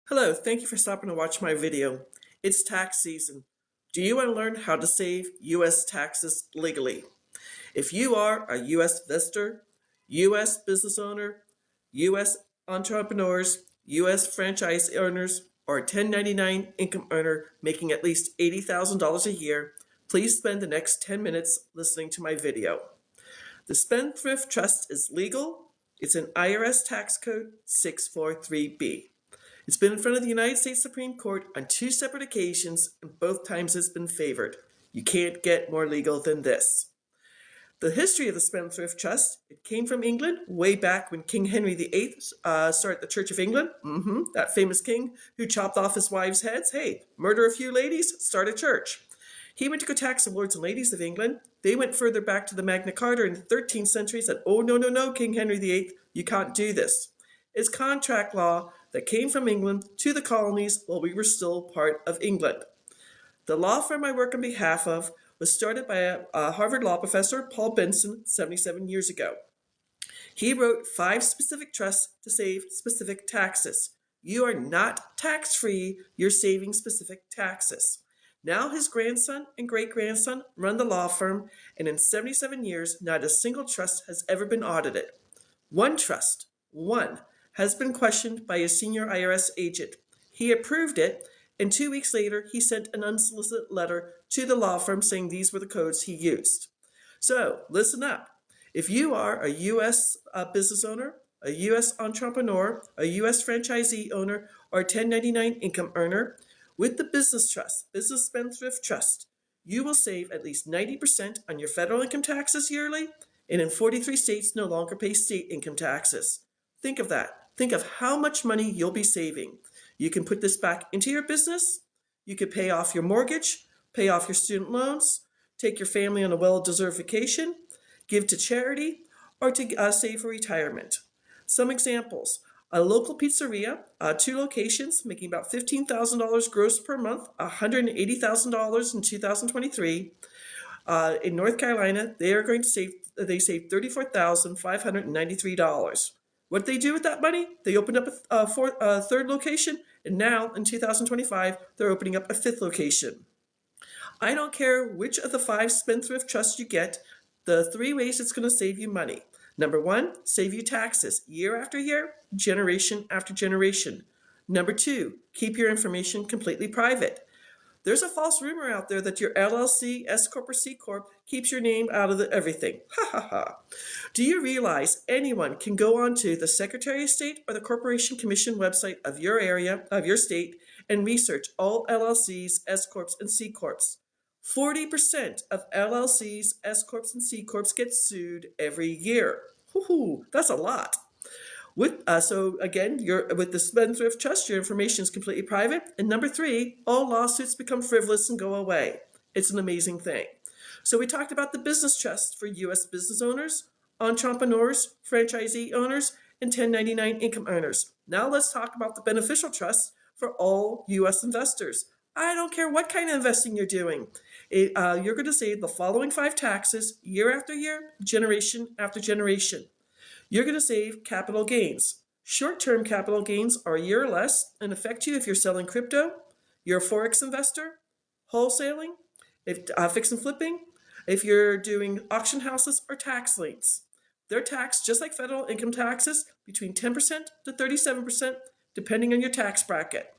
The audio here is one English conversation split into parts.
Hello, thank you for stopping to watch my video. It's tax season. Do you want to learn how to save U.S. taxes legally? If you are a U.S. investor, U.S. business owner, U.S. entrepreneurs, U.S. franchise owners, or a 1099 income earner making at least $80,000 a year, please spend the next 10 minutes listening to my video. The Spendthrift Trust is legal. It's an IRS Tax Code 643B. It's been in front of the United States Supreme Court on two separate occasions, and both times it's been favored. You can't get more legal than this. The history of the Spendthrift Trust, it came from England way back when King Henry VIII started the Church of England. That famous king who chopped off his wives' heads. Hey, murder a few ladies, start a church. He went to go tax the lords and ladies of England. They went further back to the Magna Carta in the 13th century and said, oh, no, King Henry VIII, you can't do this. It's contract law that came from England to the colonies while we were still part of England. The law firm I work on behalf of was started by a Harvard law professor, Paul Benson, 77 years ago. He wrote 5 specific trusts to save specific taxes. You are not tax-free, you're saving specific taxes. Now his grandson and great-grandson run the law firm, and in 77 years, not a single trust has ever been audited. One trust, has been questioned by a senior IRS agent. He approved it, and 2 weeks later, he sent an unsolicited letter to the law firm saying these were the codes he used. So, listen up. If you are a U.S. Business owner, a U.S. entrepreneur, a U.S. franchisee owner, or a 1099 income earner, with the Business Trust, Business Spendthrift Trust, you will save at least 90% on your federal income taxes yearly, and in 43 states no longer pay state income taxes. Think of that. Think of how much money you'll be saving. You can put this back into your business. You could pay off your mortgage, pay off your student loans, take your family on a well-deserved vacation, give to charity, or to save for retirement. Some examples. A local pizzeria, 2 locations, making about $15,000 gross per month, $180,000 in 2023. In North Carolina, they saved $34,593. What did they do with that money? They opened up a 3rd location, and now in 2025, they're opening up a 5th location. I don't care which of the 5 spendthrift trusts you get, the 3 ways it's going to save you money. Number 1, save you taxes year after year, generation after generation. Number 2, keep your information completely private. There's a false rumor out there that your LLC, S Corp, or C Corp keeps your name out of everything. Ha ha ha. Do you realize anyone can go onto the Secretary of State or the Corporation Commission website of your area, of your state, and research all LLCs, S Corps, and C Corps? 40% of LLCs, S Corps, and C Corps get sued every year. Woohoo, that's a lot. So again, with the Spendthrift Trust, your information is completely private. And number 3, all lawsuits become frivolous and go away. It's an amazing thing. So we talked about the Business Trust for U.S. business owners, entrepreneurs, franchisee owners, and 1099 income earners. Now let's talk about the Beneficial Trust for all U.S. investors. I don't care what kind of investing you're doing. You're going to save the following 5 taxes year after year, generation after generation. You're going to save capital gains. Short-term capital gains are a year or less and affect you if you're selling crypto, you're a Forex investor, wholesaling, fix and flipping, if you're doing auction houses or tax liens. They're taxed just like federal income taxes, between 10% to 37%, depending on your tax bracket.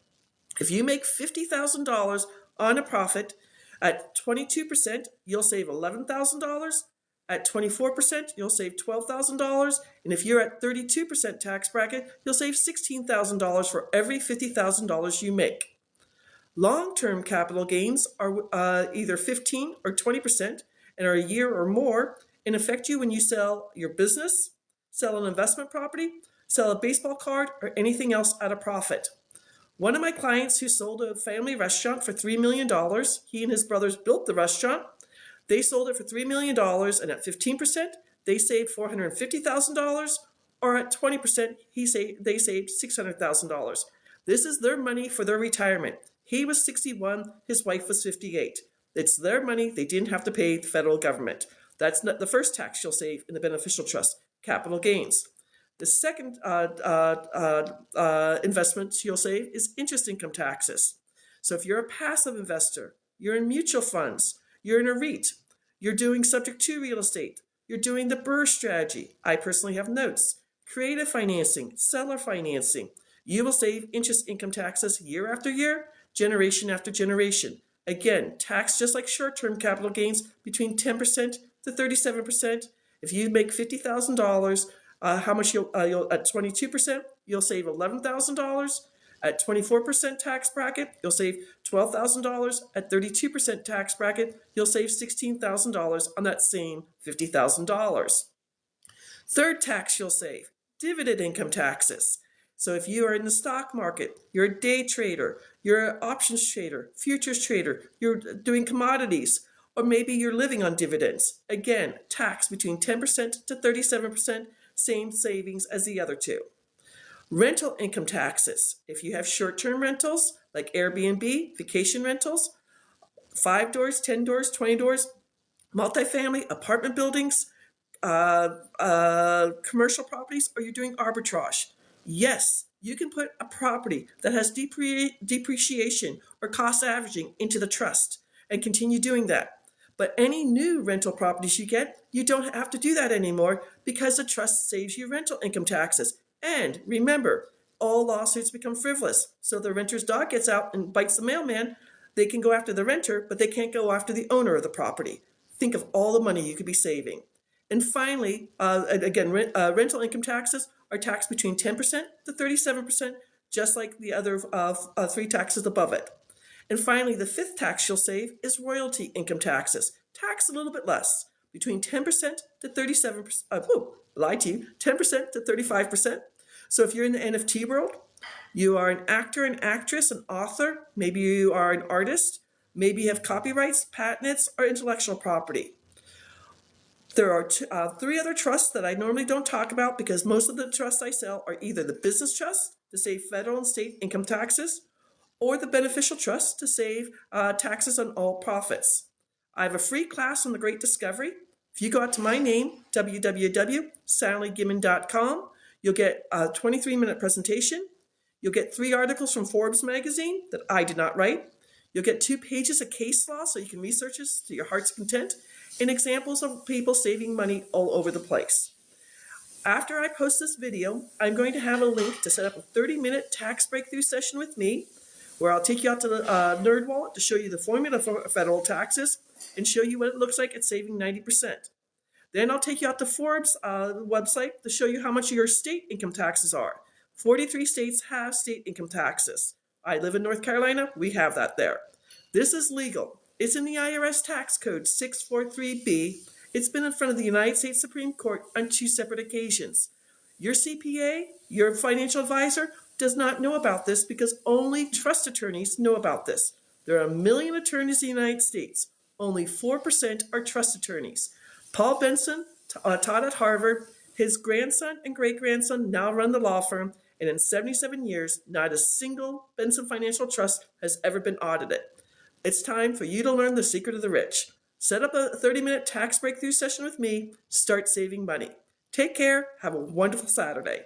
If you make $50,000 on a profit, at 22%, you'll save $11,000. At 24%, you'll save $12,000. And if you're at 32% tax bracket, you'll save $16,000 for every $50,000 you make. Long-term capital gains are either 15 or 20% and are a year or more and affect you when you sell your business, sell an investment property, sell a baseball card, or anything else at a profit. One of my clients who sold a family restaurant for $3 million, he and his brothers built the restaurant. They sold it for $3 million, and at 15%, they saved $450,000, or at 20%, they saved $600,000. This is their money for their retirement. He was 61, his wife was 58. It's their money. They didn't have to pay the federal government. That's not the first tax you'll save in the beneficial trust, capital gains. The second investment you'll save is interest income taxes. So if you're a passive investor, you're in mutual funds, you're in a REIT, you're doing subject to real estate, you're doing the BRRRR strategy. I personally have notes. Creative financing, seller financing. You will save interest income taxes year after year, generation after generation. Again, tax just like short-term capital gains between 10% to 37%. If you make $50,000, how much you'll at 22%, you'll save $11,000. At 24% tax bracket, you'll save $12,000. At 32% tax bracket, you'll save $16,000 on that same $50,000. Third tax you'll save, dividend income taxes. So if you are in the stock market, you're a day trader, you're an options trader, futures trader, you're doing commodities, or maybe you're living on dividends. Again, tax between 10% to 37%, same savings as the other two. Rental income taxes. If you have short-term rentals like Airbnb, vacation rentals, 5 doors, 10 doors, 20 doors, multifamily, apartment buildings, commercial properties, or you're doing arbitrage. Yes, you can put a property that has depreciation or cost averaging into the trust and continue doing that. But any new rental properties you get, you don't have to do that anymore because the trust saves you rental income taxes. And remember, all lawsuits become frivolous. So the renter's dog gets out and bites the mailman. They can go after the renter, but they can't go after the owner of the property. Think of all the money you could be saving. And finally, rental income taxes are taxed between 10% to 37%, just like the other three taxes above it. And finally, the fifth tax you'll save is royalty income taxes, taxed a little bit less, between 10% to 37%. 10% to 35%. So if you're in the NFT world, you are an actor, an actress, an author, maybe you are an artist, maybe you have copyrights, patents, or intellectual property. There are three other trusts that I normally don't talk about because most of the trusts I sell are either the business trust to save federal and state income taxes or the beneficial trust to save taxes on all profits. I have a free class on the Great Discovery. If you go out to my name, www.sallygimmon.com, you'll get a 23-minute presentation. You'll get 3 articles from Forbes magazine that I did not write. You'll get 2 pages of case law so you can research this to your heart's content, and examples of people saving money all over the place. After I post this video, I'm going to have a link to set up a 30-minute tax breakthrough session with me, where I'll take you out to the NerdWallet to show you the formula for federal taxes and show you what it looks like at saving 90%. Then I'll take you out to Forbes website to show you how much your state income taxes are. 43 states have state income taxes. I live in North Carolina. We have that there. This is legal. It's in the IRS Tax Code 643B. It's been in front of the United States Supreme Court on 2 separate occasions. Your CPA, your financial advisor, does not know about this because only trust attorneys know about this. There are 1 million attorneys in the United States. Only 4% are trust attorneys. Paul Benson taught at Harvard. His grandson and great-grandson now run the law firm, and in 77 years, not a single Benson Financial Trust has ever been audited. It's time for you to learn the secret of the rich. Set up a 30-minute tax breakthrough session with me. Start saving money. Take care. Have a wonderful Saturday.